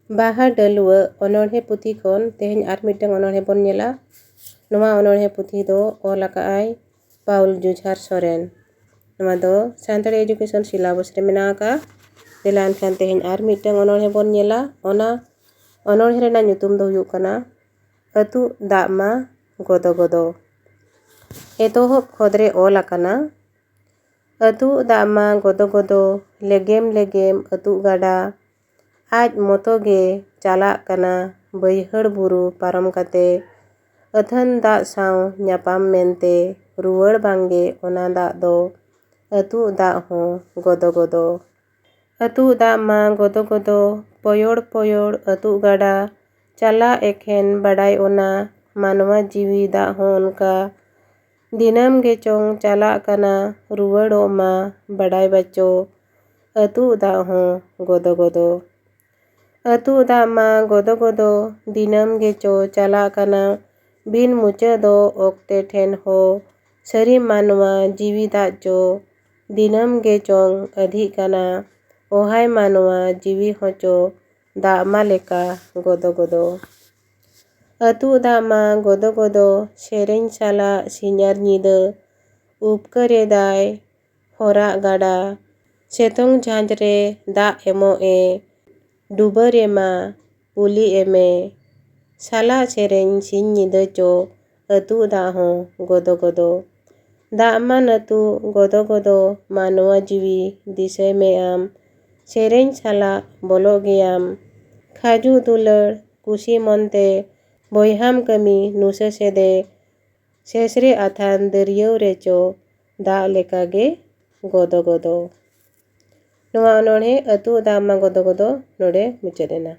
ᱵᱟᱦᱟ ᱰᱟᱹᱞᱩᱣᱟᱹ ᱚᱱᱚᱬᱦᱮ ᱯᱩᱛᱷᱤ ᱠᱷᱚᱱ ᱛᱮᱦᱮᱧ ᱟᱨ ᱢᱤᱫᱴᱟᱝ ᱚᱱᱚᱬᱦᱮ ᱵᱚᱱ ᱧᱮᱞᱟ। ᱱᱚᱣᱟ ᱚᱱᱚᱬᱦᱮ ᱯᱩᱛᱷᱤ ᱫᱚ ᱚᱞ ᱟᱠᱟᱜᱼᱟᱭ ᱯᱟᱣᱩᱞ ᱡᱩᱡᱷᱟᱨ ᱥᱚᱨᱮᱱ। ᱱᱚᱣᱟ ᱫᱚ ᱥᱟᱱᱛᱟᱲᱤ ᱮᱰᱩᱠᱮᱥᱚᱱ ᱥᱤᱞᱟᱵᱚᱥ ᱨᱮ ᱢᱮᱱᱟᱜ ᱟᱠᱟᱜᱼᱟ। ᱫᱮᱞᱟ ᱮᱱᱠᱷᱟᱱ ᱛᱮᱦᱮᱧ ᱟᱨ ᱢᱤᱫᱴᱟᱝ ᱚᱱᱚᱬᱦᱮ ᱵᱚᱱ ᱧᱮᱞᱟ। ᱚᱱᱟ ᱚᱱᱚᱬᱦᱮ ᱨᱮᱱᱟᱜ ᱧᱩᱛᱩᱢ ᱫᱚ ᱦᱩᱭᱩᱜ ᱠᱟᱱᱟ ᱟᱹᱛᱩᱜ ᱫᱟᱜ ᱢᱟ ᱜᱚᱫᱚ ᱜᱚᱫᱚ। ᱮᱛᱚᱦᱚᱵ ᱠᱷᱚᱫ ᱨᱮ ᱚᱞ ᱟᱠᱟᱱᱟ, ᱟᱹᱛᱩᱜ ᱫᱟᱜ ᱢᱟ ᱜᱚᱫᱚ ᱜᱚᱫᱚ ᱞᱮᱜᱮᱢ ᱞᱮᱜᱮᱢ ᱟᱹᱛᱩᱜ ᱜᱟᱰᱟ, ᱟᱡ ᱢᱚᱛᱚ ᱜᱮ ᱪᱟᱞᱟᱜ ᱠᱟᱱᱟ ᱵᱟᱹᱭᱦᱟᱹᱲ ᱵᱩᱨᱩ ᱯᱟᱨᱚᱢ ᱠᱟᱛᱮ, ᱟᱹᱛᱷᱟᱹᱱ ᱫᱟᱜ ᱥᱟᱶ ᱧᱟᱯᱟᱢ ᱢᱮᱱᱛᱮ ᱨᱩᱣᱟᱹᱲ ᱵᱟᱝᱜᱮ ᱚᱱᱟ ᱫᱟᱜ ᱫᱚ ᱟᱹᱛᱩᱜ ᱫᱟᱜ ᱦᱚᱸ ᱜᱚᱫᱚ ᱜᱚᱫᱚ। ᱟᱹᱛᱩᱜ ᱫᱟᱜ ᱢᱟ ᱜᱚᱫᱚ ᱜᱚᱫᱚ ᱯᱚᱭᱚᱲ ᱯᱚᱭᱚᱲ ᱟᱹᱛᱩᱜ ᱜᱟᱰᱟ, ᱪᱟᱞᱟᱜ ᱮᱠᱷᱮᱱ ᱵᱟᱰᱟᱭ ᱚᱱᱟ ᱢᱟᱱᱣᱟ ᱡᱤᱣᱤ ᱫᱟᱜ ᱦᱚᱸ ᱚᱱᱠᱟ, ᱫᱤᱱᱟᱹᱢ ᱜᱮᱪᱚᱝ ᱪᱟᱞᱟᱜ ᱠᱟᱱᱟ ᱨᱩᱣᱟᱹᱲᱚᱜ ᱢᱟ ᱵᱟᱰᱟᱭ ᱵᱟᱪᱚ, ᱟᱹᱛᱩᱜ ᱫᱟᱜ ᱦᱚᱸ ᱜᱚᱫᱚ ᱜᱚᱫᱚ। ᱟᱹᱛᱩᱜ ᱫᱟᱜ ᱢᱟ ᱜᱚᱫᱚ ᱜᱚᱫᱚ ᱫᱤᱱᱟᱹᱢ ᱜᱮᱪᱚ ᱪᱟᱞᱟᱜ ᱠᱟᱱᱟ ᱵᱤᱱ ᱢᱩᱪᱟᱹᱫᱚᱜ ᱚᱠᱛᱮ ᱴᱷᱮᱱ ᱦᱚᱸ, ᱥᱟᱹᱨᱤ ᱢᱟᱱᱣᱟ ᱡᱤᱣᱤ ᱫᱟᱜ ᱪᱚ ᱫᱤᱱᱟᱹᱢ ᱜᱮᱪᱚᱝ ᱟᱫᱷᱤᱜ ᱠᱟᱱᱟ, ᱚᱦᱟᱭ ᱢᱟᱱᱣᱟ ᱡᱤᱣᱤ ᱦᱚᱸᱪᱚ ᱫᱟᱜ ᱢᱟ ᱞᱮᱠᱟ ᱜᱚᱫᱚ ᱜᱚᱫᱚ। ᱟᱹᱛᱩᱜ ᱫᱟᱜ ᱢᱟ ᱜᱚᱫᱚ ᱜᱚᱫᱚ ᱥᱮᱨᱮᱧ ᱥᱟᱞᱟᱜ ᱥᱤᱧ ᱟᱨ ᱧᱤᱫᱟᱹ ᱩᱯᱠᱟᱹᱨᱮᱫᱟᱭ ᱦᱚᱨᱟᱜ ᱜᱟᱰᱟ, ᱥᱮᱛᱳᱝ ᱡᱷᱟᱸᱡ ᱨᱮ ᱫᱟᱜ ᱮᱢᱚᱜ ᱮ ᱰᱩᱵᱟᱹ ᱨᱮᱢᱟ ᱯᱩᱞᱤ ᱮᱢᱮ, ᱥᱟᱞᱟᱜ ᱥᱮᱨᱮᱧ ᱥᱤᱧ ᱧᱤᱫᱟᱹ ᱪᱚ ᱟᱹᱛᱩᱜ ᱫᱟᱜ ᱦᱚᱸ ᱜᱚᱫᱚ ᱜᱚᱫᱚ। ᱫᱟᱜ ᱢᱟ ᱟᱹᱛᱩᱜ ᱜᱚᱫᱚ ᱜᱚᱫᱚ ᱢᱟᱱᱣᱟ ᱡᱤᱣᱤ ᱫᱤᱥᱟᱹᱭ ᱢᱮ ᱟᱢ, ᱥᱮᱨᱮᱧ ᱥᱟᱞᱟᱜ ᱵᱚᱞᱚᱜ ᱜᱮᱭᱟᱢ ᱠᱷᱟᱹᱡᱩᱜ ᱫᱩᱞᱟᱹᱲ ᱠᱩᱥᱤ ᱢᱚᱱᱛᱮ, ᱵᱚᱭᱦᱟᱢ ᱠᱟᱹᱢᱤ ᱱᱩᱥᱟᱹ ᱥᱮᱫᱮ, ᱥᱮᱥᱨᱮ ᱟᱛᱷᱟᱱ ᱫᱟᱹᱨᱭᱟᱹᱣ ᱨᱮᱪᱚ ᱫᱟᱜ ᱞᱮᱠᱟ ᱜᱮ ᱜᱚᱫᱚ ᱜᱚᱫᱚ। ᱱᱚᱣᱟ ᱚᱱᱚᱬᱦᱮ ᱟᱹᱛᱩᱜ ᱫᱟᱜ ᱢᱟ ᱜᱚᱫᱚ ᱜᱚᱫᱚ ᱱᱚᱰᱮ ᱢᱩᱪᱟᱹᱫ ᱮᱱᱟ।